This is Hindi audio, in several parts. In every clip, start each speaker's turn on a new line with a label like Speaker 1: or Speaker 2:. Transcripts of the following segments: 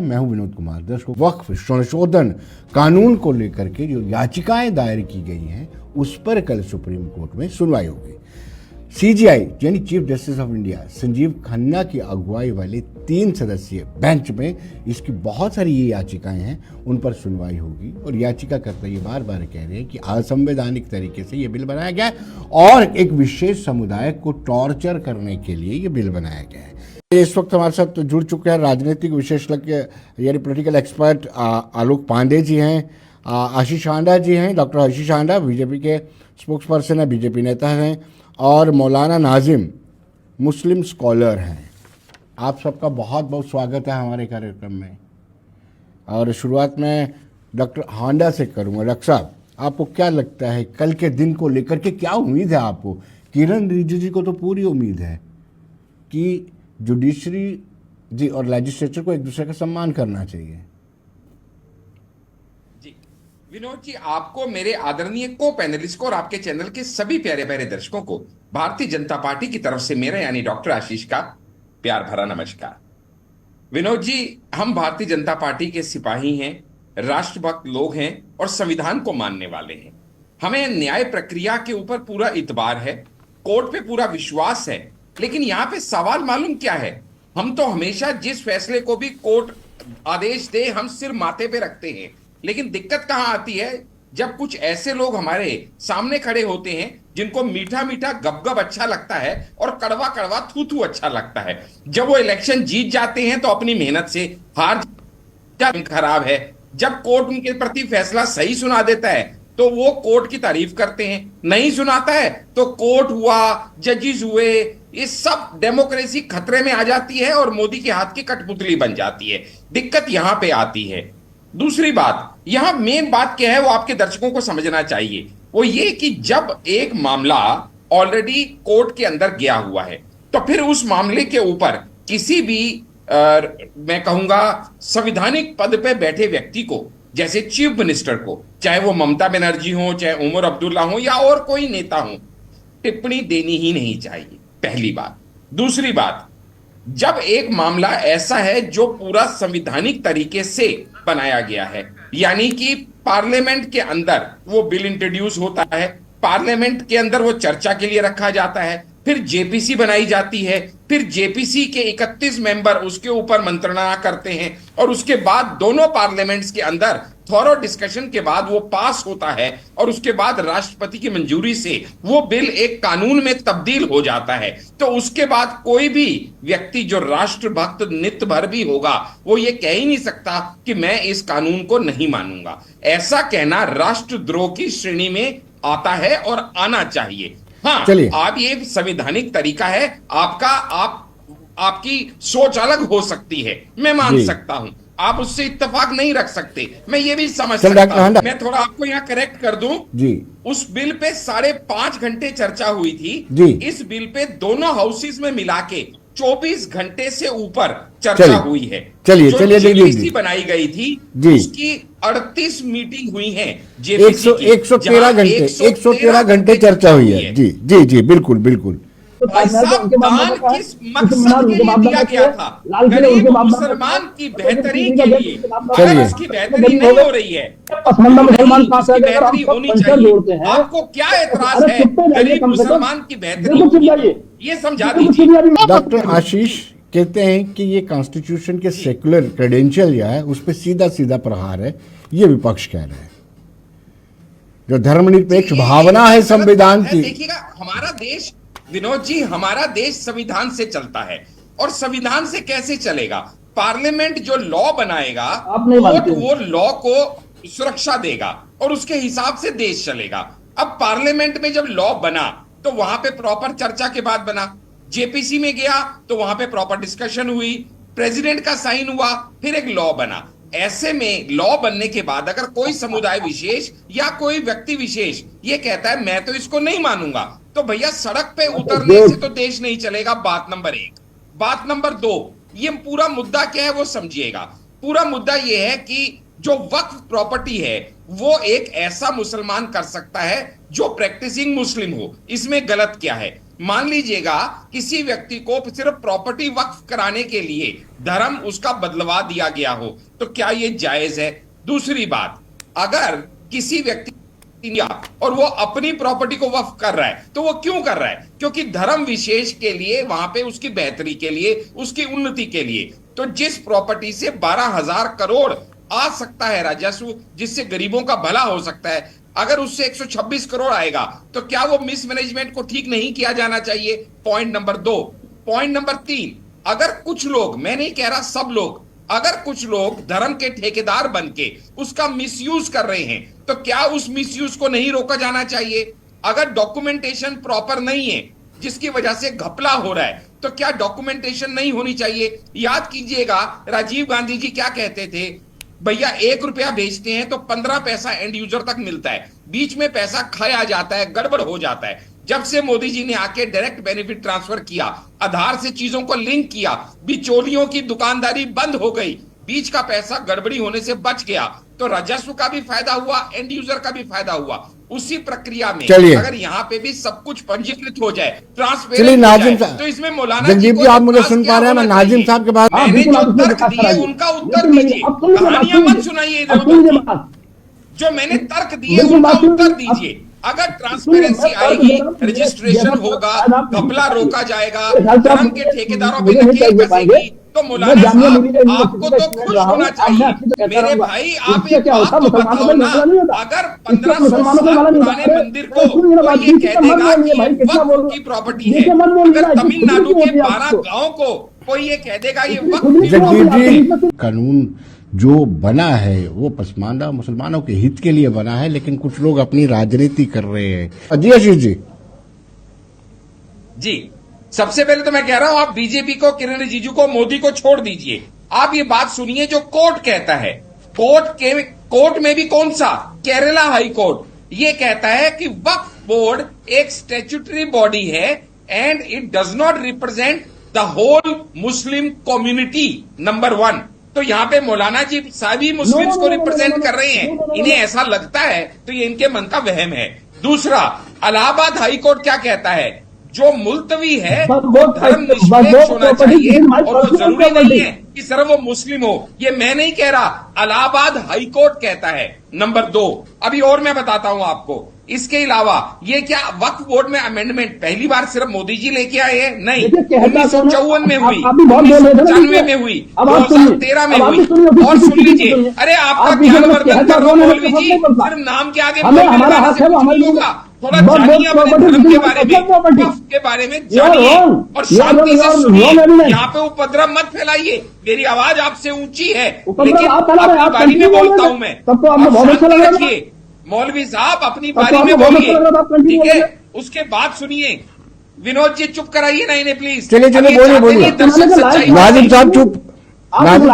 Speaker 1: मैं हूं विनोद कुमार। दर्शकों, वक्फ संशोधन कानून को लेकर के जो याचिकाएं दायर की गई हैं उस पर कल सुप्रीम कोर्ट में सुनवाई होगी। सीजीआई यानी chief justice of India Sanjeev Khanna की अगुवाई वाले 3 सदस्यीय बेंच में इसकी बहुत सारी ये याचिकाएं हैं, उन पर सुनवाई होगी। और याचिकाकर्ता ये बार बार कह रहे हैं कि असंवैधानिक तरीके से ये बिल बनाया गया है और एक विशेष समुदाय को टॉर्चर करने के लिए ये बिल बनाया गया है। इस वक्त हमारे साथ जुड़ चुके हैं राजनीतिक विशेषज्ञ यानी पॉलिटिकल एक्सपर्ट आलोक पांडे जी हैं, आशीष हांडा जी हैं। डॉक्टर आशीष हांडा बीजेपी के स्पोक्स पर्सन है, बीजेपी नेता हैं, और मौलाना नाजिम मुस्लिम स्कॉलर हैं। आप सबका बहुत बहुत स्वागत है हमारे कार्यक्रम में। और शुरुआत में डॉक्टर हांडा से करूँगा। डॉक्टर साहब, आपको क्या लगता है कल के दिन को लेकर के क्या उम्मीद है आपको? किरण रिजिजू जी को तो पूरी उम्मीद है कि जुडिशरी जी और लेजिस्लेचर को एक दूसरे का सम्मान करना चाहिए।
Speaker 2: जी विनोद जी, आपको, मेरे आदरणीय को पैनलिस्ट को और आपके चैनल के सभी प्यारे प्यारे दर्शकों को भारतीय जनता पार्टी की तरफ से मेरा यानी डॉक्टर आशीष का प्यार भरा नमस्कार। विनोद जी, हम भारतीय जनता पार्टी के सिपाही हैं, राष्ट्रभक्त लोग हैं और संविधान को मानने वाले हैं। हमें न्याय प्रक्रिया के ऊपर पूरा इतबार है, कोर्ट पे पूरा विश्वास है। लेकिन यहां पे सवाल मालूम क्या है? हम तो हमेशा जिस फैसले को भी कोर्ट आदेश दे हम सिर माथे पे रखते हैं, लेकिन दिक्कत कहां आती है जब कुछ ऐसे लोग हमारे सामने खड़े होते हैं जिनको मीठा मीठा गपगप अच्छा लगता है और कड़वा कड़वा थू थू अच्छा लगता है। जब वो इलेक्शन जीत जाते हैं तो अपनी मेहनत से हार खराब है। जब कोर्ट उनके प्रति फैसला सही सुना देता है तो वो कोर्ट की तारीफ करते हैं, नहीं सुनाता है तो कोर्ट हुआ, जजेस हुए, ये सब डेमोक्रेसी खतरे में आ जाती है और मोदी के हाथ की कठपुतली बन जाती है। दिक्कत यहां पे आती है। दूसरी बात, यहां मेन बात क्या है वो आपके दर्शकों को समझना चाहिए, वो ये कि जब एक मामला ऑलरेडी कोर्ट के अंदर गया हुआ है तो फिर उस मामले के ऊपर किसी भी मैं कहूंगा संवैधानिक पद पे बैठे व्यक्ति को, जैसे चीफ मिनिस्टर को, चाहे वो ममता बनर्जी हो, चाहे उमर अब्दुल्ला हो या और कोई नेता हो, टिप्पणी देनी ही नहीं चाहिए, पहली बात। दूसरी बात, जब एक मामला ऐसा है जो पूरा संवैधानिक तरीके से बनाया गया है, यानी कि पार्लियामेंट के अंदर वो बिल इंट्रोड्यूस होता है, पार्लियामेंट के अंदर वो चर्चा के लिए रखा जाता है, फिर जेपीसी बनाई जाती है, फिर जेपीसी के 31 मेंबर उसके ऊपर मंत्रणा करते हैं और उसके बाद दोनों पार्लियामेंट्स के अंदर थॉरो डिस्कशन के बाद वो पास होता है और उसके बाद राष्ट्रपति की मंजूरी से वो बिल एक कानून में तब्दील हो जाता है। तो उसके बाद कोई भी व्यक्ति जो राष्ट्रभक्त नित भर भी होगा वो ये कह ही नहीं सकता कि मैं इस कानून को नहीं मानूंगा। ऐसा कहना राष्ट्रद्रोह की श्रेणी में आता है और आना चाहिए। हाँ, आप ये संवैधानिक तरीका है आपका, आपकी सोच अलग हो सकती है, मैं मान सकता हूं, आप उससे इत्तेफाक नहीं रख सकते, मैं ये भी समझ सकता हूं। मैं थोड़ा आपको यहाँ करेक्ट कर दूं जी। उस बिल पे 5.5 घंटे चर्चा हुई थी जी। इस बिल पे दोनों हाउसेस में मिला के 24 घंटे से ऊपर चर्चा हुई है। चलिए जेपीसी बनाई गई थी उसकी 38 मीटिंग हुई है,
Speaker 1: 113 घंटे चर्चा हुई है जी जी जी, बिल्कुल बिल्कुल।
Speaker 2: दान किस मकसद के लिए दिया गया था? गरीब मुसलमान की बेहतरी के लिए। अगर उसकी बेहतरी नहीं हो रही है, बेहतरी होनी चाहिए। आपको क्या एतराज है गरीब मुसलमान की बेहतरी? ये समझा दीजिए।
Speaker 1: डॉक्टर आशीष कहते हैं कि ये कॉन्स्टिट्यूशन के सेकुलर क्रेडेंशियल या है उस पर सीधा सीधा प्रहार है, ये विपक्ष कह रहे हैं। जो धर्मनिरपेक्ष भावना है संविधान की।
Speaker 2: देखिएगा, हमारा देश, विनोद जी, हमारा देश संविधान से चलता है और संविधान से कैसे चलेगा? पार्लियामेंट जो लॉ बनाएगा वो लॉ को सुरक्षा देगा और उसके हिसाब से देश चलेगा। अब पार्लियामेंट में जब लॉ बना तो वहां पे प्रॉपर चर्चा के बाद बना, जेपीसी में गया तो वहां पे प्रॉपर डिस्कशन हुई, प्रेसिडेंट का साइन हुआ, फिर एक लॉ बना। ऐसे में लॉ बनने के बाद अगर कोई समुदाय विशेष या कोई व्यक्ति विशेष ये कहता है मैं तो इसको नहीं मानूंगा, तो भैया सड़क पे उतरने से तो देश नहीं चलेगा, बात नंबर 1। बात नंबर 2, ये पूरा मुद्दा क्या है वो समझिएगा। पूरा मुद्दा ये है कि जो वक्फ प्रॉपर्टी है वो एक ऐसा मुसलमान कर सकता है जो प्रैक्टिसिंग मुस्लिम हो, इसमें गलत क्या है? मान लीजिएगा किसी व्यक्ति को सिर्फ प्रॉपर्टी वक्फ कराने के लिए धर्म उसका बदलवा दिया गया हो, तो क्या यह जायज है? दूसरी बात, अगर किसी व्यक्ति और वो अपनी प्रॉपर्टी को वक्फ कर रहा है, तो वो क्यों कर रहा है? क्योंकि धर्म विशेष के लिए, वहां पे उसकी बेहतरी के लिए, उसकी उन्नति के लिए। तो जिस प्रॉपर्टी से 12,000 करोड़ आ सकता है राजस्व, जिससे गरीबों का भला हो सकता है, अगर उससे 126 करोड़ आएगा, तो क्या वो मिसमैनेजमेंट को ठीक नहीं किया जाना चाहिए? Point number 2। पॉइंट नंबर 3, अगर कुछ लोग, मैं नहीं कह रहा सब लोग, अगर कुछ लोग धर्म के ठेकेदार बनके उसका मिसयूज कर रहे हैं, तो क्या उस मिसयूज को नहीं रोका जाना चाहिए? अगर डॉक्यूमेंटेशन प्रॉपर नहीं है, जिसकी वजह से घपला हो रहा है, तो क्या डॉक्यूमेंटेशन नहीं होनी चाहिए? याद कीजिएगा राजीव गांधी जी क्या कहते थे, भैया 1 रुपया बेचते हैं तो 15 पैसा एंड यूजर तक मिलता है, बीच में पैसा खाया जाता है, गड़बड़ हो जाता है। जब से मोदी जी ने आके डायरेक्ट बेनिफिट ट्रांसफर किया, आधार से चीजों को लिंक किया, बिचौलियों की दुकानदारी बंद हो गई, बीच का पैसा गड़बड़ी होने से बच गया, तो राजस्व का भी फायदा हुआ, एंड यूजर का भी फायदा हुआ। उसी प्रक्रिया में अगर यहाँ पे भी सब कुछ पंजीकृत हो जाए, ट्रांसपेरेंट हो जाए, तो इसमें मौलाना
Speaker 1: जगदीप जी, आप मुझे सुन पा रहे हैं? मैं नाजिम साहब के बाद
Speaker 2: मैंने जो तर्क दिए उनका उत्तर दीजिए, कहानियां मत सुनाइए इधर। जो मैंने तर्क दिए उनका उत्तर दीजिए। अगर ट्रांसपेरेंसी आएगी, रजिस्ट्रेशन होगा, घपला रोका जाएगा, धर्म के ठेकेदारों पे नकेल कसेगी, तो मौलाना साहब आपको तो खुश होना चाहिए। मेरे भाई, आप एक बात तो बताओ ना, अगर 1500 साल पुराने मंदिर को कोई ये कह देगा कि वक्फ की प्रॉपर्टी है, अगर तमिलनाडु के 12 गांव को कोई ये कह देगा ये वक्फ,
Speaker 1: कानून जो बना है वो पसमानदा मुसलमानों के हित के लिए बना है, लेकिन कुछ लोग अपनी राजनीति कर रहे हैं। जी आशीष
Speaker 2: जी, सबसे पहले तो मैं कह रहा हूं, आप बीजेपी को, किरण रिजिजू को, मोदी को छोड़ दीजिए। आप ये बात सुनिए जो कोर्ट कहता है। कोर्ट में भी कौन सा? केरला हाई कोर्ट ये कहता है कि वक्फ बोर्ड एक स्टैट्यूटरी बॉडी है and it does not represent the whole Muslim community, number 1। तो यहाँ पे मौलाना जी सभी मुस्लिम्स को रिप्रेजेंट कर रहे हैं, इन्हें ऐसा लगता है, तो ये इनके मन का वहम है। दूसरा, इलाहाबाद हाई कोर्ट क्या कहता है? जो मुल्तवी है वो धर्म निरपेक्ष होना चाहिए, और वो जरूरी नहीं है कि सिर्फ वो मुस्लिम हो। ये मैं नहीं कह रहा, इलाहाबाद हाई कोर्ट कहता है। नंबर 2, अभी और मैं बताता हूं आपको। इसके अलावा ये क्या वक्फ बोर्ड में अमेंडमेंट पहली बार सिर्फ मोदी जी लेके आए हैं? नहीं, 1954 में हुई, 1995 में हुई, 2013 में हुई। और सुन लीजिए, अरे आपका ज्ञानवर्धन कर रहा हूं मौलवी जी, सिर्फ नाम के आगे होगा। थोड़ा जानिए अपने धर्म के बारे में, वक्फ के बारे में जानिए और शांति से सुनिए। यहाँ पे उपद्रव मत फैलाइए, मेरी आवाज आपसे ऊंची है, लेकिन अपनी बारी में बोलता हूं मैं, शांति रखिए। मौलवी साहब अपनी बारी में बोलिए, ठीक है? उसके बाद सुनिए। विनोद जी चुप कराइए ना इन्हें प्लीज।
Speaker 1: चलिए बोलिए।
Speaker 2: दर्शक सच्चाई,
Speaker 1: नाजिम साहब चुप।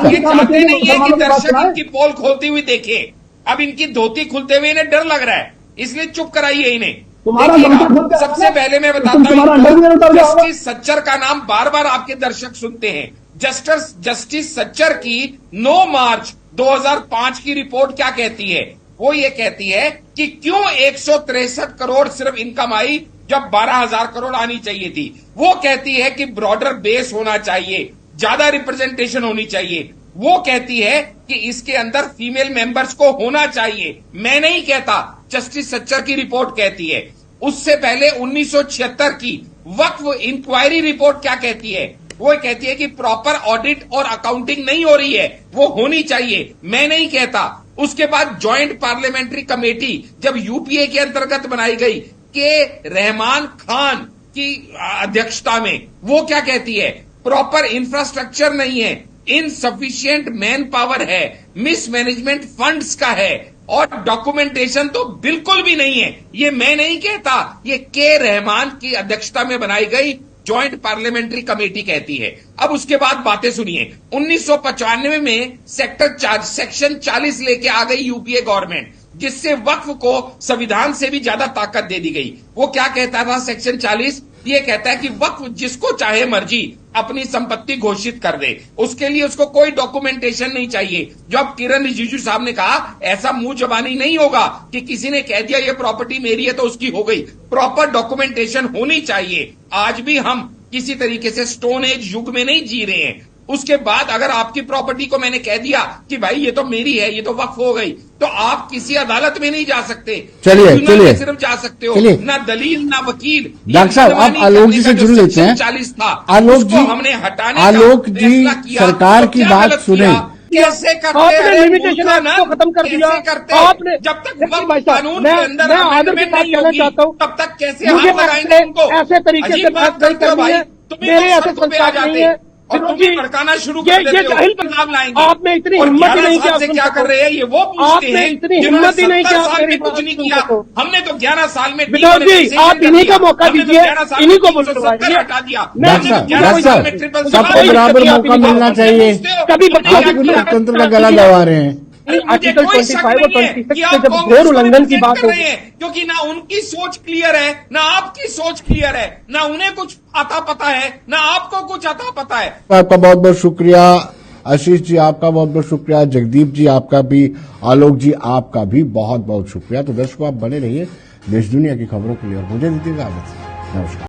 Speaker 2: ये चाहते नहीं है कि दर्शक इनकी पोल खोलती हुई देखे। अब इनकी धोती खुलते हुए इन्हें डर लग रहा है, इसलिए चुप कराइए इन्हें। सबसे पहले मैं बताता हूं, जस्टिस सच्चर का नाम बार बार आपके दर्शक सुनते हैं। जस्टिस सच्चर की 9 मार्च 2005 की रिपोर्ट क्या कहती है? वो ये कहती है कि क्यों 163 करोड़ सिर्फ इनकम आई जब 12,000 करोड़ आनी चाहिए थी। वो कहती है कि ब्रॉडर बेस होना चाहिए, ज्यादा रिप्रेजेंटेशन होनी चाहिए। वो कहती है कि इसके अंदर फीमेल मेंबर्स को होना चाहिए। मैं नहीं कहता, जस्टिस सच्चर की रिपोर्ट कहती है। उससे पहले 1976 की वक्फ इंक्वायरी रिपोर्ट क्या कहती है? वो कहती है कि प्रॉपर ऑडिट और अकाउंटिंग नहीं हो रही है, वो होनी चाहिए। मैं नहीं कहता। उसके बाद ज्वाइंट पार्लियामेंट्री कमेटी जब यूपीए के अंतर्गत बनाई गई, के रहमान खान की अध्यक्षता में, वो क्या कहती है? प्रॉपर इंफ्रास्ट्रक्चर नहीं है, इनसफिशिएंट मैन पावर है, मिसमैनेजमेंट फंड्स का है, और डॉक्यूमेंटेशन तो बिल्कुल भी नहीं है। ये मैं नहीं कहता, ये के रहमान की अध्यक्षता में बनाई गई ज्वाइंट पार्लियामेंट्री कमेटी कहती है। अब उसके बाद बातें सुनिए। 1995 में सेक्शन 40 लेके आ गई यूपीए गवर्नमेंट, जिससे वक्फ को संविधान से भी ज्यादा ताकत दे दी गई। वो क्या कहता था सेक्शन 40? ये कहता है कि वक्फ जिसको चाहे मर्जी अपनी संपत्ति घोषित कर दे, उसके लिए उसको कोई डॉक्यूमेंटेशन नहीं चाहिए। जो अब किरण रिजिजू साहब ने कहा, ऐसा मुंह जबानी नहीं होगा कि किसी ने कह दिया ये प्रॉपर्टी मेरी है तो उसकी हो गई। प्रॉपर डॉक्यूमेंटेशन होनी चाहिए। आज भी हम किसी तरीके से स्टोन एज युग में नहीं जी रहे हैं। उसके बाद अगर आपकी प्रॉपर्टी को मैंने कह दिया कि भाई ये तो मेरी है, ये तो वक्फ हो गई, तो आप किसी अदालत में नहीं जा सकते।
Speaker 1: चलिए
Speaker 2: सिर्फ जा सकते हो, ना दलील ना वकील।
Speaker 1: डॉक्टर साहब आप आलोक जी से जुड़ लेते हैं।
Speaker 2: 40 था
Speaker 1: आलोक जी,
Speaker 2: हमने हटाने
Speaker 1: आलोक जी सरकार की बात सुने।
Speaker 2: कैसे करते
Speaker 3: आपने लिमिटेशन एक्ट को खत्म कर दिया। आपने
Speaker 2: जब तक वक्त कानून के अंदर अमेंडमेंट नहीं होगी तब तक कैसे हाथ लगाएंगे उनको?
Speaker 3: ऐसे तरीके से बात नहीं करनी है। मेरे ऐसे संस्कार नहीं है
Speaker 2: और तुम भी भड़काना शुरू कर देते हो।
Speaker 3: जाहिल
Speaker 2: बदलाव लाएंगे।
Speaker 3: आप में इतनी हिम्मत ही नहीं
Speaker 2: से क्या कर रहे हैं ये वो पूछते
Speaker 3: आपने
Speaker 2: हैं
Speaker 3: इतनी
Speaker 2: जिन्होंने
Speaker 3: हिम्मत ही नहीं
Speaker 2: 70
Speaker 3: कि आप
Speaker 2: साल
Speaker 3: मेरी
Speaker 2: में कुछ
Speaker 3: बात
Speaker 2: नहीं
Speaker 3: सुन
Speaker 2: किया।
Speaker 3: सको।
Speaker 2: हमने तो 11 साल में
Speaker 3: विनोद जी आप इन्हीं का मौका दीजिए, इन्हीं को बोलवाइए।
Speaker 2: हटा दिया।
Speaker 1: डॉक्टर साहब सबको बराबर मौका मिलना चाहिए।
Speaker 3: कभी
Speaker 1: आप लोकतंत्र का गला दबा रहे हैं।
Speaker 3: आर्टिकल 25 और 26
Speaker 2: कि
Speaker 3: के
Speaker 2: आप
Speaker 3: जब घोर उल्लंघन की बात
Speaker 2: कर
Speaker 3: हो
Speaker 2: रहे हैं, क्योंकि ना उनकी सोच क्लियर है, ना आपकी सोच क्लियर है, ना उन्हें कुछ आता पता है, ना आपको कुछ आता पता है।
Speaker 1: आपका बहुत बहुत शुक्रिया आशीष जी, आपका बहुत बहुत शुक्रिया जगदीप जी, आपका भी, आलोक जी आपका भी बहुत बहुत शुक्रिया। तो दर्शकों आप बने रहिए देश दुनिया की खबरों के लिए और मुझे दीजिएगा आदत। नमस्कार।